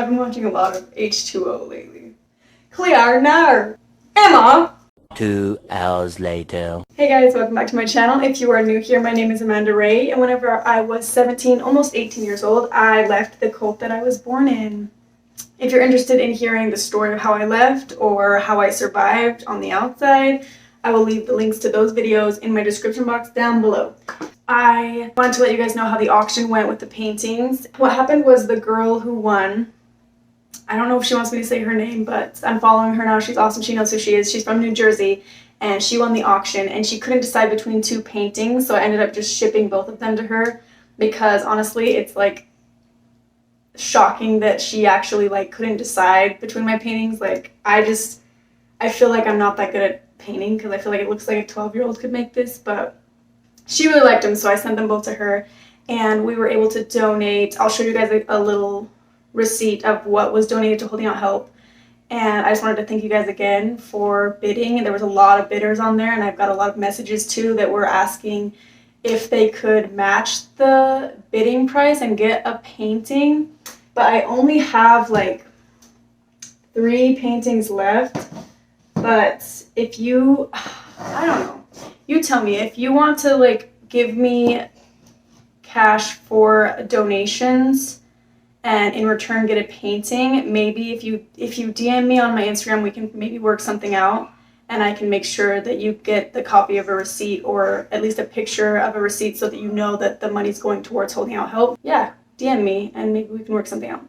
I've been watching a lot of H2O lately. Clear now! Emma! 2 hours later. Hey guys, welcome back to my channel. If you are new here, my name is Amanda Ray, and whenever I was 17, almost 18 years old, I left the cult that I was born in. If you're interested in hearing the story of how I left or how I survived on the outside, I will leave the links to those videos in my description box down below. I wanted to let you guys know how the auction went with the paintings. What happened was the girl who won, I don't know if she wants me to say her name, but I'm following her now. She's awesome. She knows who she is. She's from New Jersey, and she won the auction, and she couldn't decide between two paintings, so I ended up just shipping both of them to her because honestly, it's like shocking that she actually like couldn't decide between my paintings. Like I feel like I'm not that good at painting because I feel like it looks like a 12-year-old could make this, but she really liked them, so I sent them both to her, and we were able to donate. I'll show you guys a little receipt of what was donated to Holding Out Help, and I just wanted to thank you guys again for bidding. There was a lot of bidders on there, and I've got a lot of messages too that were asking if they could match the bidding price and get a painting, but I only have like 3 paintings left. But if you, I don't know, you tell me if you want to like give me cash for donations and in return get a painting. Maybe if you DM me on my Instagram, we can maybe work something out, and I can make sure that you get the copy of a receipt or at least a picture of a receipt so that you know that the money's going towards Holding Out Help. Yeah, DM me and maybe we can work something out.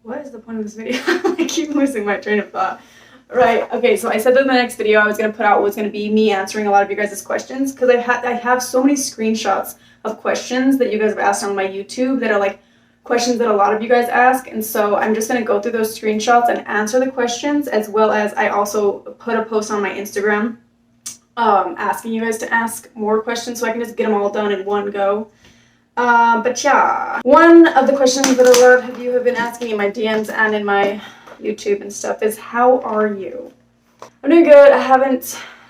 What is the point of this video? I keep losing my train of thought. Right, okay, so I said that in the next video I was going to put out was going to be me answering a lot of you guys' questions, because I have so many screenshots of questions that you guys have asked on my YouTube that are like questions that a lot of you guys ask, and so I'm just going to go through those screenshots and answer the questions, as well as I also put a post on my Instagram asking you guys to ask more questions so I can just get them all done in one go. But yeah, one of the questions that a lot of you have been asking in my DMs and in my YouTube and stuff is, how are you? I'm doing good. I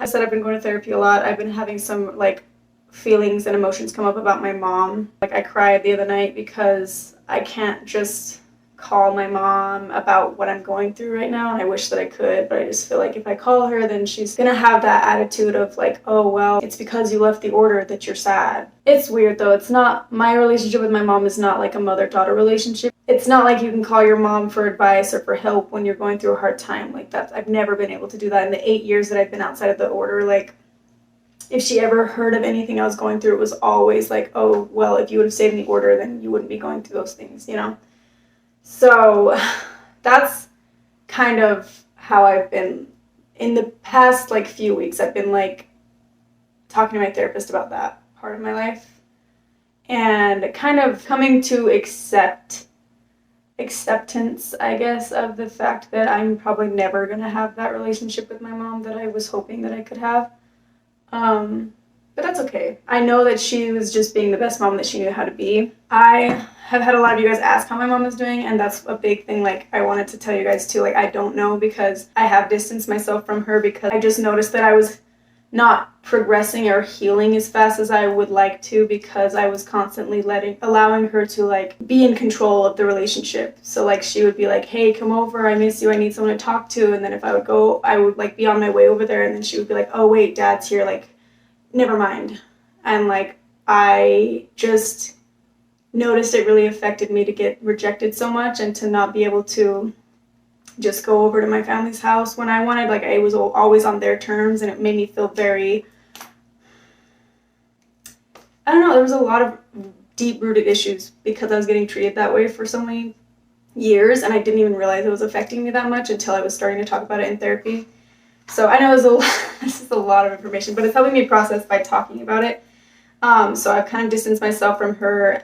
said I've been going to therapy a lot. I've been having some like feelings and emotions come up about my mom. Like I cried the other night because I can't just call my mom about what I'm going through right now, and I wish that I could, but I just feel like if I call her, then she's gonna have that attitude of like, oh well, it's because you left the order that you're sad. It's weird though. It's not, my relationship with my mom is not like a mother-daughter relationship. It's not like you can call your mom for advice or for help when you're going through a hard time. Like that, I've never been able to do that in the 8 years that I've been outside of the order. Like if she ever heard of anything I was going through, it was always like, oh well, if you would have stayed in the order, then you wouldn't be going through those things, you know? So that's kind of how I've been in the past like few weeks. I've been like talking to my therapist about that part of my life and kind of coming to acceptance, I guess, of the fact that I'm probably never going to have that relationship with my mom that I was hoping that I could have. But that's okay. I know that she was just being the best mom that she knew how to be. I have had a lot of you guys ask how my mom is doing, and that's a big thing. Like I wanted to tell you guys too, like I don't know, because I have distanced myself from her because I just noticed that I was not progressing or healing as fast as I would like to, because I was constantly allowing her to like be in control of the relationship. So like she would be like, hey, come over, I miss you, I need someone to talk to, and then if I would go, I would like be on my way over there, and then she would be like, oh wait, dad's here, like never mind. And like I just noticed it really affected me to get rejected so much and to not be able to just go over to my family's house when I wanted. Like I was always on their terms, and it made me feel very, I don't know, there was a lot of deep-rooted issues because I was getting treated that way for so many years, and I didn't even realize it was affecting me that much until I was starting to talk about it in therapy. So I know this is a lot of information, but it's helping me process by talking about it. So I've kind of distanced myself from her,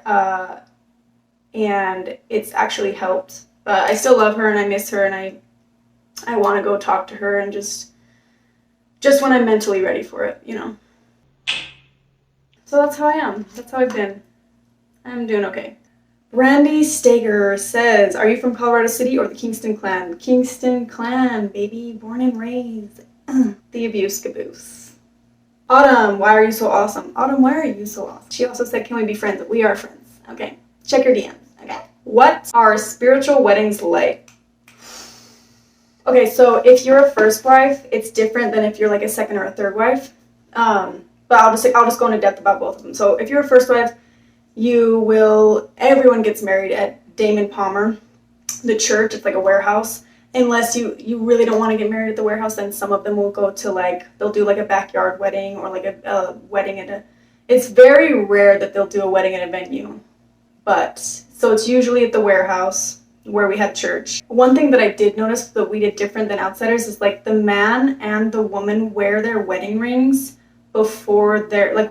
and it's actually helped. But I still love her and I miss her, and I want to go talk to her, and just when I'm mentally ready for it, you know. So that's how I am. That's how I've been. I'm doing okay. Brandy Stager says, are you from Colorado City or the Kingston clan? Kingston clan, baby, born and raised. The abuse caboose. Autumn, why are you so awesome? Autumn, why are you so awesome? She also said, can we be friends? We are friends. Okay. Check your DMs. Okay. What are spiritual weddings like? Okay, so if you're a first wife, it's different than if you're like a second or a third wife. But I'll just go into depth about both of them. So if you're a first wife, everyone gets married at Damon Palmer, the church. It's like a warehouse. Unless you really don't want to get married at the warehouse, then some of them will go to they'll do like a backyard wedding or like a wedding it's very rare that they'll do a wedding at a venue. But, so it's usually at the warehouse where we had church. One thing that I did notice that we did different than outsiders is like the man and the woman wear their wedding rings before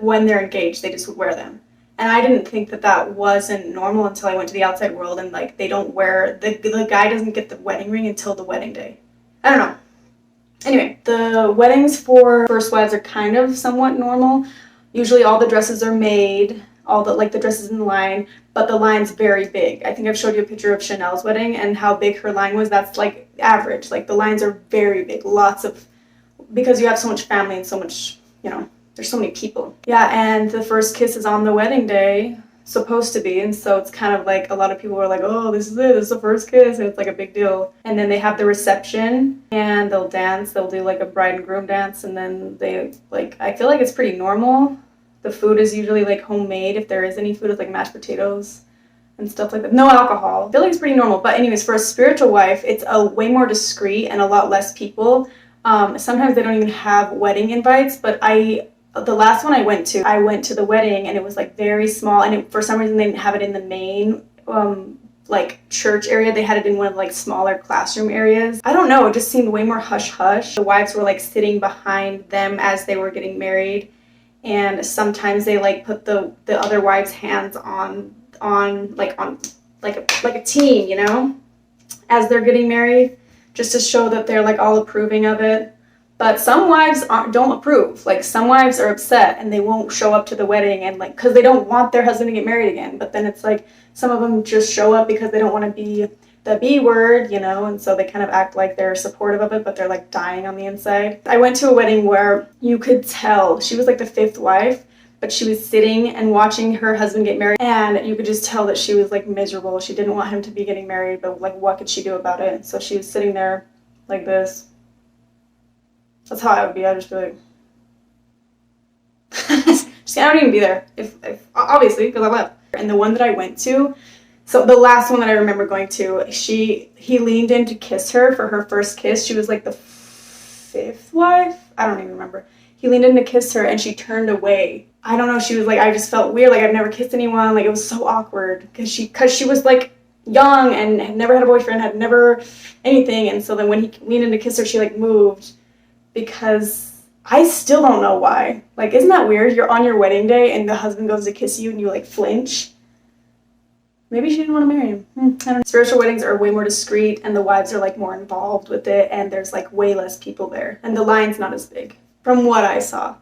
when they're engaged, they just would wear them. And I didn't think that wasn't normal until I went to the outside world, and like they don't wear, the guy doesn't get the wedding ring until the wedding day. I don't know. Anyway, the weddings for first wives are kind of somewhat normal. Usually all the dresses are made, all the dresses in the line, but the line's very big. I think I've showed you a picture of Chanel's wedding and how big her line was. That's like average. Like the lines are very big, because you have so much family and so much, there's so many people. Yeah, and the first kiss is on the wedding day, supposed to be, and so it's kind of like a lot of people are like, oh, this is the first kiss, and it's like a big deal. And then they have the reception, and they'll dance, they'll do like a bride and groom dance, and then I feel like it's pretty normal. The food is usually like homemade, if there is any food. It's like mashed potatoes and stuff like that. No alcohol. I feel like it's pretty normal. But anyways, for a spiritual wife, it's a way more discreet and a lot less people. Sometimes they don't even have wedding invites, but the last one I went to the wedding, and it was like very small, and for some reason they didn't have it in the main church area. They had it in one of the smaller classroom areas. I don't know, it just seemed way more hush hush. The wives were sitting behind them as they were getting married, and sometimes they put the other wives' hands on a team, as they're getting married, just to show that they're all approving of it. But some wives don't approve. Some wives are upset and they won't show up to the wedding, and because they don't want their husband to get married again. But then it's some of them just show up because they don't want to be the B word, and so they kind of act like they're supportive of it, but they're dying on the inside. I went to a wedding where you could tell she was the fifth wife, but she was sitting and watching her husband get married, and you could just tell that she was miserable. She didn't want him to be getting married, but what could she do about it? And so she was sitting there like this. That's how I would be. I'd just be like, I don't even be there. If obviously, because I left. And the one that I went to, so the last one that I remember going to, he leaned in to kiss her for her first kiss. She was the fifth wife? I don't even remember. He leaned in to kiss her, and she turned away. I don't know. She was I just felt weird. I've never kissed anyone. It was so awkward because she was young and had never had a boyfriend, had never anything. And so then when he leaned in to kiss her, she moved. Because I still don't know why. Isn't that weird? You're on your wedding day and the husband goes to kiss you and you flinch. Maybe she didn't want to marry him. I don't know. Spiritual weddings are way more discreet, and the wives are more involved with it, and there's way less people there, and the line's not as big from what I saw.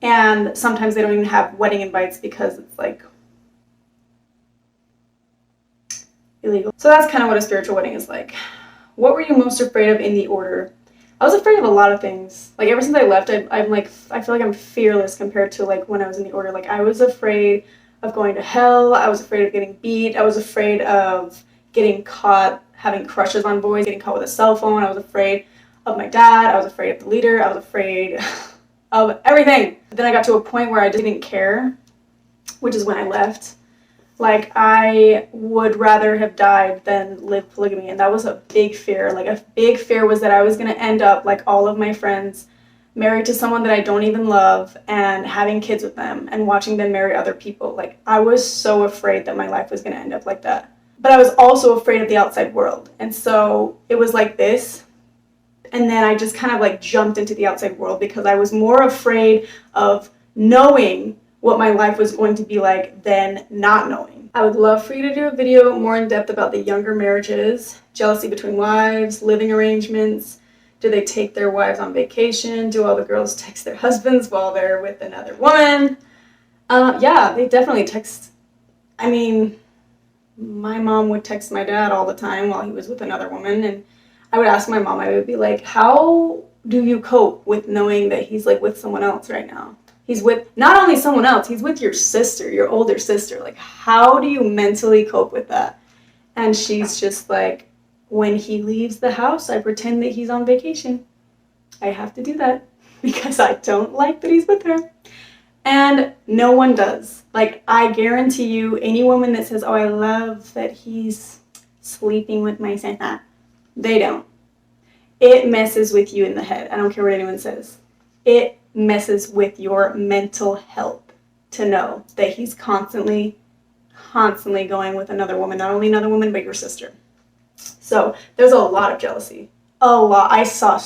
And sometimes they don't even have wedding invites because it's illegal. So that's kind of what a spiritual wedding is like. What were you most afraid of in the order? I was afraid of a lot of things. Ever since I left, I feel like I'm fearless compared to when I was in the order. I was afraid of going to hell. I was afraid of getting beat. I was afraid of getting caught having crushes on boys, getting caught with a cell phone. I was afraid of my dad. I was afraid of the leader. I was afraid of everything. Then I got to a point where I didn't care, which is when I left. I would rather have died than live polygamy, and that was a big fear. A big fear was that I was going to end up like all of my friends, married to someone that I don't even love, and having kids with them, and watching them marry other people. I was so afraid that my life was going to end up like that. But I was also afraid of the outside world, and so it was like this. And then I just kind of jumped into the outside world because I was more afraid of knowing what my life was going to be like than not knowing. I would love for you to do a video more in depth about the younger marriages, jealousy between wives, living arrangements. Do they take their wives on vacation? Do all the girls text their husbands while they're with another woman? Yeah, they definitely text. I mean, my mom would text my dad all the time while he was with another woman, and I would ask my mom, I would be like, how do you cope with knowing that he's with someone else right now? He's with not only someone else, he's with your sister, your older sister. How do you mentally cope with that? And she's just like, when he leaves the house, I pretend that he's on vacation. I have to do that because I don't like that he's with her. And no one does. Like, I guarantee you, any woman that says, oh, I love that he's sleeping with my son, they don't. It messes with you in the head. I don't care what anyone says. It messes with your mental health to know that he's constantly going with another woman. Not only another woman, but your sister. So there's a lot of jealousy. A lot. I saw...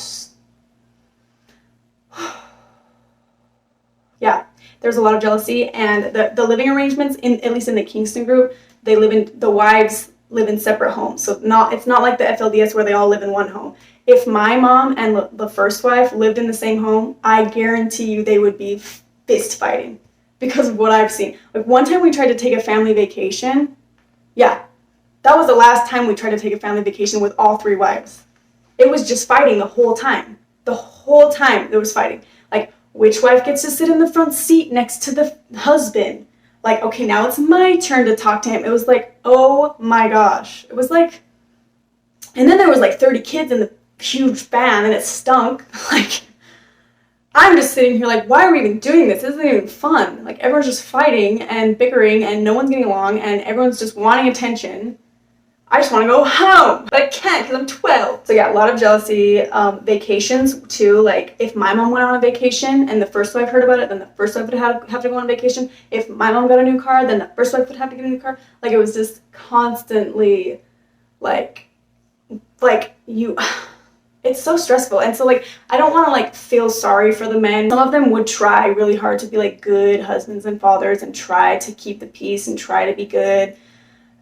yeah. There's a lot of jealousy, and the living arrangements, at least in the Kingston group, the wives live in separate homes. So it's not like the FLDS where they all live in one home. If my mom and the first wife lived in the same home, I guarantee you they would be fist fighting because of what I've seen. Like, one time we tried to take a family vacation. Yeah, that was the last time we tried to take a family vacation with all 3 wives. It was just fighting the whole time. The whole time there was fighting. Like, which wife gets to sit in the front seat next to the husband? Like, okay, now it's my turn to talk to him. It was like, oh my gosh. It was like, and then there was like 30 kids in the huge van, and it stunk. Like, I'm just sitting here like, why are we even doing this? This isn't even fun. Like, everyone's just fighting and bickering, and no one's getting along, and everyone's just wanting attention. I just want to go home, but I can't because I'm 12. So yeah, a lot of jealousy. Vacations too. Like, if my mom went on a vacation and the first wife heard about it, then the first wife would have to go on vacation. If my mom got a new car, then the first wife would have to get a new car. Like, it was just constantly like you. It's so stressful. And so, like, I don't want to like feel sorry for the men. Some of them would try really hard to be like good husbands and fathers and try to keep the peace and try to be good.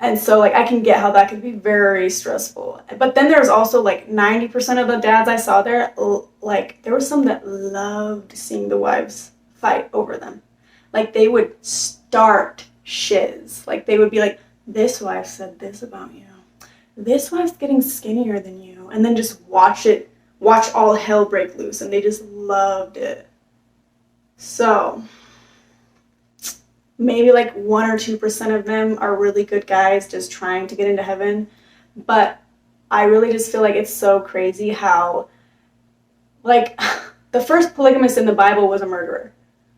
And so, like, I can get how that could be very stressful. But then there's also, like, 90% of the dads I saw there, like, there were some that loved seeing the wives fight over them. Like, they would start shiz. Like, they would be like, this wife said this about you. This wife's getting skinnier than you. And then just watch all hell break loose. And they just loved it. So... maybe like 1 or 2% of them are really good guys just trying to get into heaven. But I really just feel like it's so crazy how, like, the first polygamist in the Bible was a murderer.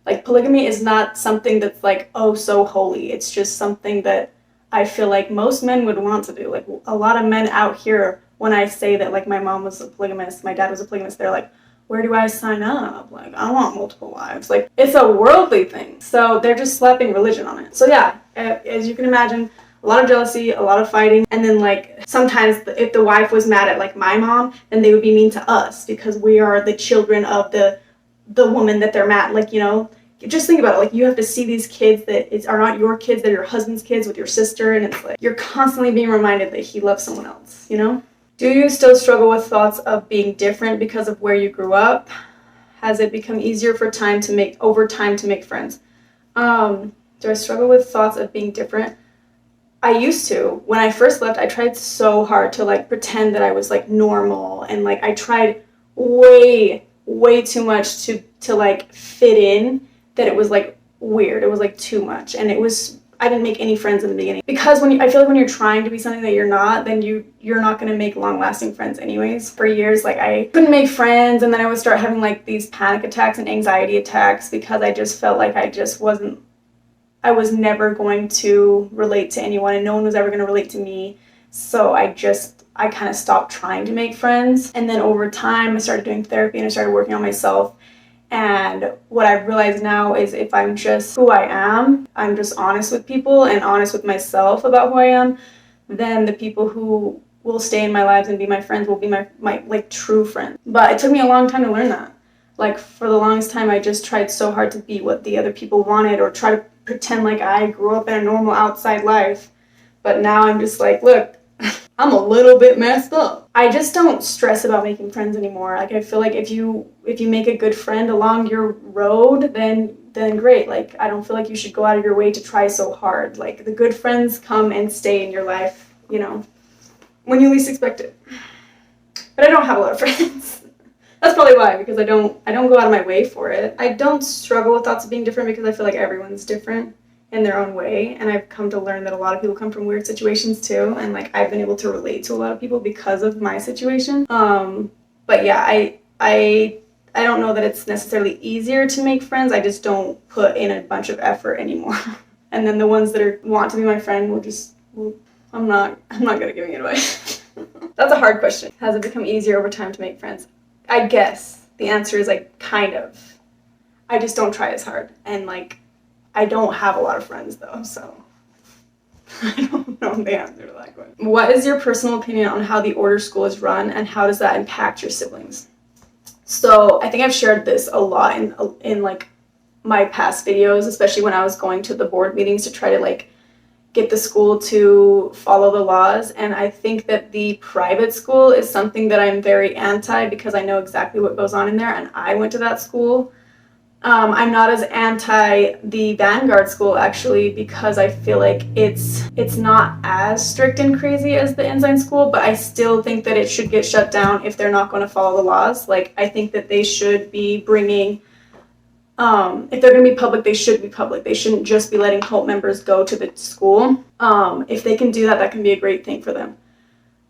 Like, polygamy is not something that's like, oh, so holy. It's just something that I feel like most men would want to do. Like, a lot of men out here, when I say that, like, my mom was a polygamist, my dad was a polygamist, they're like, where do I sign up? Like, I want multiple wives. Like, it's a worldly thing. So they're just slapping religion on it. So yeah, as you can imagine, a lot of jealousy, a lot of fighting. And then, like, sometimes if the wife was mad at, like, my mom, then they would be mean to us because we are the children of the woman that they're mad. Like, you know, just think about it. Like, you have to see these kids that are not your kids, they're your husband's kids with your sister. And it's like, you're constantly being reminded that he loves someone else, you know? Do you still struggle with thoughts of being different because of where you grew up? Has it become easier over time to make friends? Do I struggle with thoughts of being different? I used to. When I first left, I tried so hard to, like, pretend that I was, like, normal. And, like, I tried way too much to like, fit in, that it was, like, weird. It was, like, too much. And I didn't make any friends in the beginning. Because I feel like when you're trying to be something that you're not, then you're not going to make long-lasting friends anyways. For years, like, I couldn't make friends, and then I would start having, like, these panic attacks and anxiety attacks because I just felt like I was never going to relate to anyone, and no one was ever going to relate to me. So I kind of stopped trying to make friends. And then over time, I started doing therapy and I started working on myself. And what I've realized now is if I'm just who I am, I'm just honest with people and honest with myself about who I am, then the people who will stay in my lives and be my friends will be my like, true friends. But it took me a long time to learn that. Like, for the longest time, I just tried so hard to be what the other people wanted or try to pretend like I grew up in a normal outside life. But now I'm just like, look, I'm a little bit messed up. I just don't stress about making friends anymore. Like, I feel like if you make a good friend along your road, then great. Like, I don't feel like you should go out of your way to try so hard. Like, the good friends come and stay in your life, you know, when you least expect it. But I don't have a lot of friends. That's probably why, because I don't go out of my way for it. I don't struggle with thoughts of being different because I feel like everyone's different. in their own way, and I've come to learn that a lot of people come from weird situations too, and like I've been able to relate to a lot of people because of my situation. But yeah, I don't know that it's necessarily easier to make friends. I just don't put in a bunch of effort anymore. And then the ones that want to be my friend I'm not good at giving advice. That's a hard question. Has it become easier over time to make friends? I guess the answer is like kind of. I just don't try as hard, and like I don't have a lot of friends though, so I don't know the answer to that question. What is your personal opinion on how the order school is run, and how does that impact your siblings? So I think I've shared this a lot in like my past videos, especially when I was going to the board meetings to try to like get the school to follow the laws. And I think that the private school is something that I'm very anti, because I know exactly what goes on in there, and I went to that school. I'm not as anti the Vanguard school actually, because I feel like it's not as strict and crazy as the Ensign school, but I still think that it should get shut down if they're not going to follow the laws. Like, I think that they should be bringing, if they're going to be public, they should be public. They shouldn't just be letting cult members go to the school. If they can do that, that can be a great thing for them,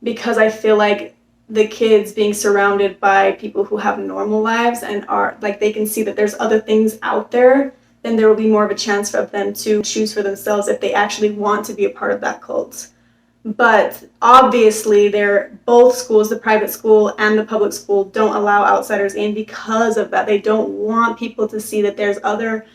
because I feel like the kids being surrounded by people who have normal lives and are like, they can see that there's other things out there, then there will be more of a chance for them to choose for themselves if they actually want to be a part of that cult. But obviously both schools, the private school and the public school, don't allow outsiders in because of that. They don't want people to see that there's other,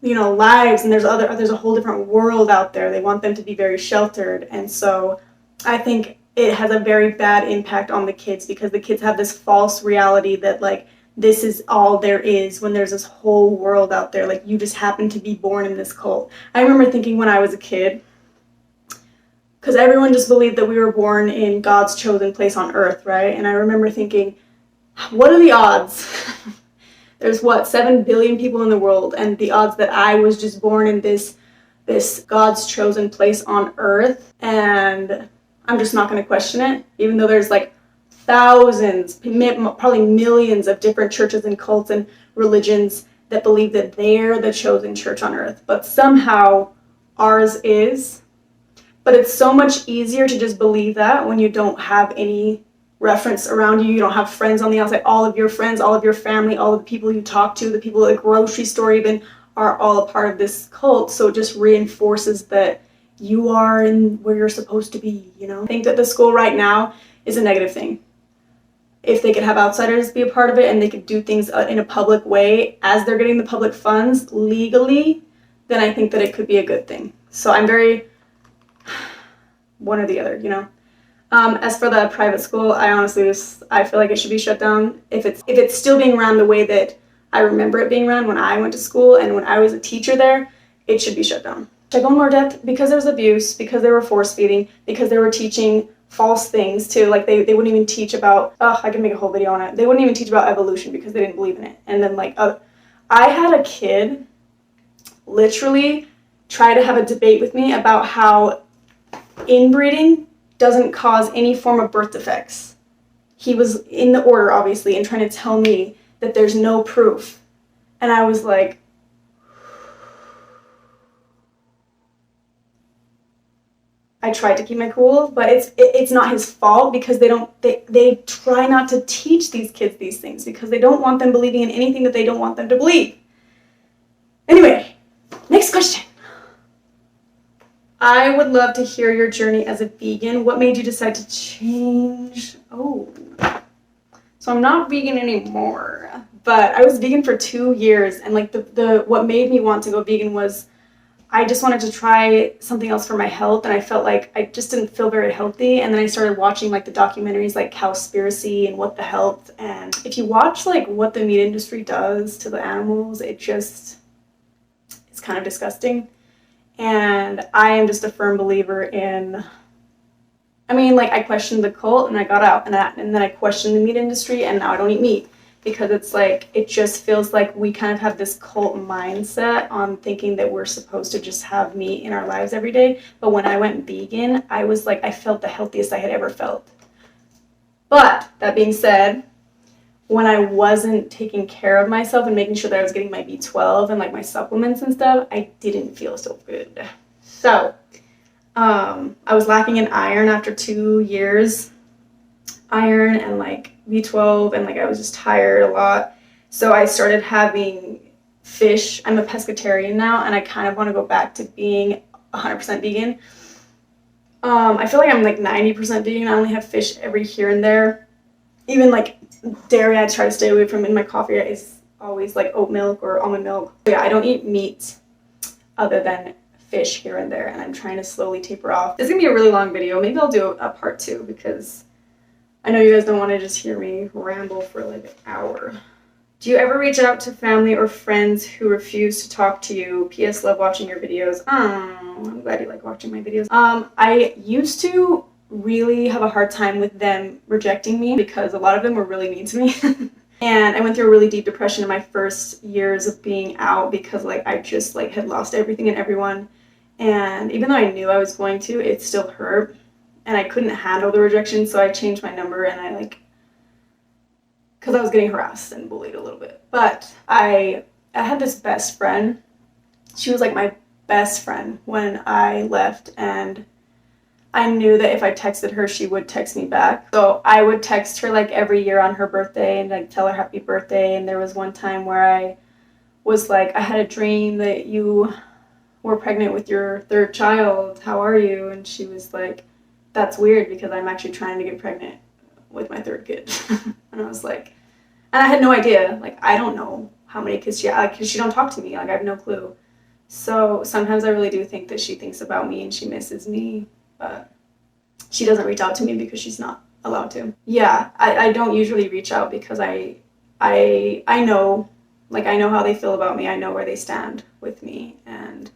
lives, and there's a whole different world out there. They want them to be very sheltered. And so I think it has a very bad impact on the kids, because the kids have this false reality that like this is all there is, when there's this whole world out there. Like, you just happen to be born in this cult. I remember thinking when I was a kid, because everyone just believed that we were born in God's chosen place on earth, right? And I remember thinking, what are the odds? There's 7 billion people in the world, and the odds that I was just born in this God's chosen place on earth, and I'm just not going to question it, even though there's like thousands, probably millions of different churches and cults and religions that believe that they're the chosen church on earth. But somehow ours is. But it's so much easier to just believe that when you don't have any reference around you. You don't have friends on the outside. All of your friends, all of your family, all of the people you talk to, the people at the grocery store even, are all a part of this cult. So it just reinforces that you are in where you're supposed to be, I think that the school right now is a negative thing. If they could have outsiders be a part of it, and they could do things in a public way as they're getting the public funds legally, then I think that it could be a good thing. So I'm very one or the other, As for the private school, I feel like it should be shut down. If it's still being run the way that I remember it being run when I went to school and when I was a teacher there, it should be shut down. I go in more depth because there was abuse, because they were force feeding, because they were teaching false things too. Like they wouldn't even teach about, I can make a whole video on it. They wouldn't even teach about evolution because they didn't believe in it. And then I had a kid literally try to have a debate with me about how inbreeding doesn't cause any form of birth defects. He was in the order, obviously, and trying to tell me that there's no proof. And I was like, I tried to keep my cool, but it's not his fault, because they try not to teach these kids these things because they don't want them believing in anything that they don't want them to believe. Anyway, next question. I would love to hear your journey as a vegan. What made you decide to change? So I'm not vegan anymore, but I was vegan for 2 years, and like what made me want to go vegan was I just wanted to try something else for my health, and I felt like I just didn't feel very healthy. And then I started watching like the documentaries like Cowspiracy and What the Health. And if you watch like what the meat industry does to the animals, it's kind of disgusting. And I am just a firm believer in, I questioned the cult and I got out, and then I questioned the meat industry, and now I don't eat meat. Because it's like, it just feels like we kind of have this cult mindset on thinking that we're supposed to just have meat in our lives every day. But when I went vegan, I was like, I felt the healthiest I had ever felt. But that being said, when I wasn't taking care of myself and making sure that I was getting my B12 and like my supplements and stuff, I didn't feel so good. So I was lacking in iron after 2 years. Iron and like B12, and like I was just tired a lot. So I started having fish. I'm a pescatarian now, and I kind of want to go back to being 100% vegan. I feel like I'm like 90% vegan. I only have fish every here and there. Even like dairy, I try to stay away from. In my coffee is always like oat milk or almond milk. So yeah, I don't eat meat other than fish here and there, and I'm trying to slowly taper off. This is gonna be a really long video. Maybe I'll do a part 2 because I know you guys don't want to just hear me ramble for like an hour. Do you ever reach out to family or friends who refuse to talk to you? P.S. Love watching your videos. I'm glad you like watching my videos. I used to really have a hard time with them rejecting me because a lot of them were really mean to me. And I went through a really deep depression in my first years of being out because like I just like had lost everything and everyone. And even though I knew I was going to, it still hurt. And I couldn't handle the rejection, so I changed my number, and I like, because I was getting harassed and bullied a little bit. But I had this best friend. She was like my best friend when I left, and I knew that if I texted her, she would text me back. So I would text her like every year on her birthday and like tell her happy birthday. And there was one time where I was like, I had a dream that you were pregnant with your 3rd child. How are you? And she was like, that's weird because I'm actually trying to get pregnant with my 3rd kid. And I was like, and I had no idea. Like, I don't know how many kids she had, because she don't talk to me. Like, I have no clue. So sometimes I really do think that she thinks about me and she misses me, but she doesn't reach out to me because she's not allowed to. Yeah, I don't usually reach out because I know, like, I know how they feel about me. I know where they stand with me, and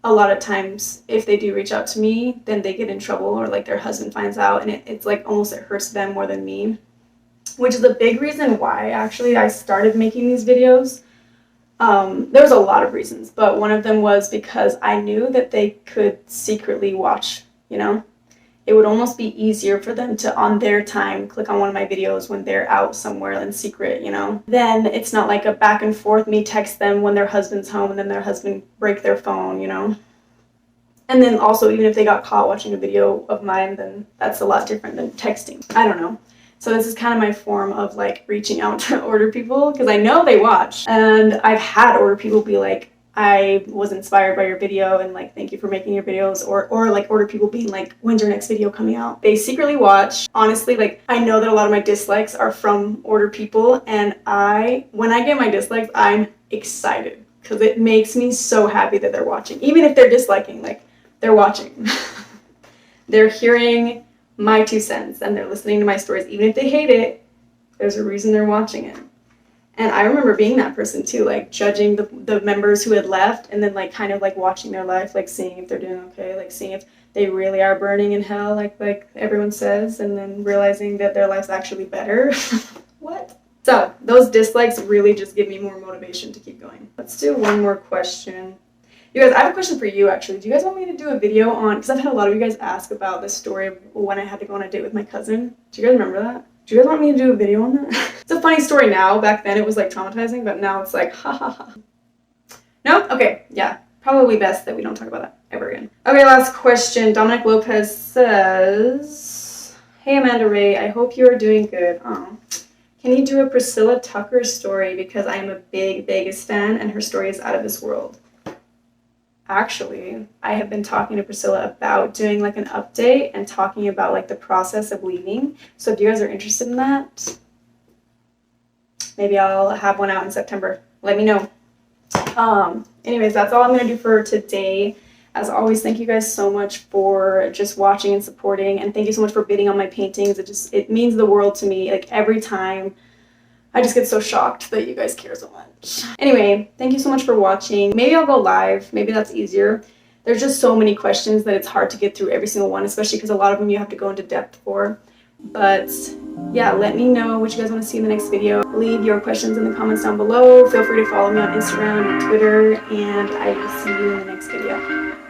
a lot of times if they do reach out to me, then they get in trouble or like their husband finds out, and it's like almost it hurts them more than me, which is a big reason why actually I started making these videos. There's a lot of reasons, but one of them was because I knew that they could secretly watch, you know? It would almost be easier for them to, on their time, click on one of my videos when they're out somewhere in secret, you know? Then it's not like a back and forth, me text them when their husband's home and then their husband break their phone, you know? And then also, even if they got caught watching a video of mine, then that's a lot different than texting. I don't know. So this is kind of my form of like reaching out to order people, because I know they watch. And I've had order people be like, I was inspired by your video and like, thank you for making your videos, or like order people being like, when's your next video coming out? They secretly watch. Honestly, like, I know that a lot of my dislikes are from order people, and when I get my dislikes, I'm excited because it makes me so happy that they're watching. Even if they're disliking, like, they're watching. They're hearing my 2 cents and they're listening to my stories. Even if they hate it, there's a reason they're watching it. And I remember being that person too, like judging the members who had left, and then like kind of like watching their life, like seeing if they're doing okay, like seeing if they really are burning in hell, like everyone says, and then realizing that their life's actually better. What? So those dislikes really just give me more motivation to keep going. Let's do one more question. You guys, I have a question for you actually. Do you guys want me to do a video on, because I've had a lot of you guys ask about the story of when I had to go on a date with my cousin. Do you guys remember that? Do you guys want me to do a video on that? It's a funny story now. Back then it was like traumatizing, but now it's like, ha ha ha. No? Okay, yeah. Probably best that we don't talk about that ever again. Okay, last question. Dominic Lopez says, hey Amanda Ray, I hope you are doing good. Can you do a Priscilla Tucker story, because I am a big Vegas fan and her story is out of this world? Actually, I have been talking to Priscilla about doing like an update and talking about like the process of leaving. So if you guys are interested in that, maybe I'll have one out in September. Let me know. Anyways, that's all I'm going to do for today. As always, thank you guys so much for just watching and supporting. And thank you so much for bidding on my paintings. It means the world to me. Like every time, I just get so shocked that you guys care so much. Anyway, thank you so much for watching. Maybe I'll go live. Maybe that's easier. There's just so many questions that it's hard to get through every single one, especially because a lot of them you have to go into depth for. But yeah, let me know what you guys want to see in the next video. Leave your questions in the comments down below. Feel free to follow me on Instagram and Twitter, and I will see you in the next video.